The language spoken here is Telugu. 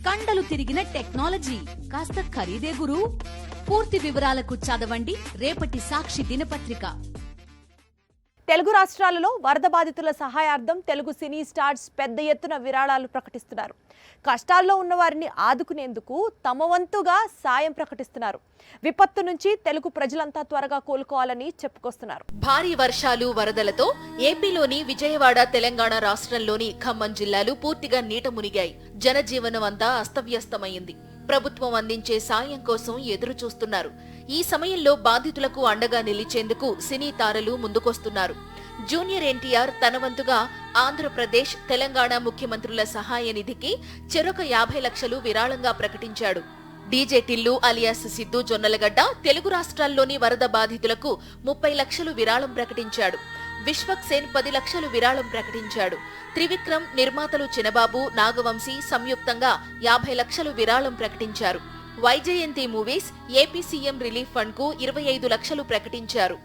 కండలు తిరిగిన టెక్నాలజీ కాస్త ఖరీదే గురు. పూర్తి వివరాలకు చదవండి రేపటి సాక్షి దినపత్రిక. తెలుగు రాష్ట్రాలలో వరద బాధితుల సహాయార్థం తెలుగు సినీ స్టార్స్ పెద్ద ఎత్తున విరాళాలు ప్రకటిస్తున్నారు. కష్టాల్లో ఉన్న వారిని ఆదుకునేందుకు తమ వంతుగా సాయం ప్రకటిస్తున్నారు. విపత్తు నుంచి తెలుగు ప్రజలంతా త్వరగా కోలుకోవాలని చెప్పుకొస్తున్నారు. భారీ వర్షాలు, వరదలతో ఏపీలోని విజయవాడ, తెలంగాణ రాష్ట్రంలోని ఖమ్మం జిల్లాలు పూర్తిగా నీట మునిగాయి. జనజీవనం అంతా అస్తవ్యస్తమైంది. ప్రభుత్వం అందించే సాయం కోసం ఎదురు చూస్తున్నారు. ఈ సమయంలో బాధితులకు అండగా నిలిచేందుకు సినీ తారలు ముందుకొస్తున్నారు. జూనియర్ ఎన్టీఆర్ తన వంతుగా ఆంధ్రప్రదేశ్, తెలంగాణ ముఖ్యమంత్రుల సహాయ నిధికి చెరొక 50 లక్షలు విరాళంగా ప్రకటించాడు. డీజే టిల్లు అలియాస్ సిద్ధు జొన్నలగడ్డ తెలుగు రాష్ట్రాల్లోని వరద బాధితులకు 30 లక్షలు విరాళం ప్రకటించాడు. విశ్వక్సేన్ 10 లక్షలు విరాళం ప్రకటించాడు. త్రివిక్రమ్, నిర్మాతలు చినబాబు, నాగవంశీ సంయుక్తంగా 50 లక్షలు విరాళం ప్రకటించారు. Vyjayanthi movies AP CM relief fund కు 25 లక్షలు ప్రకటించారు.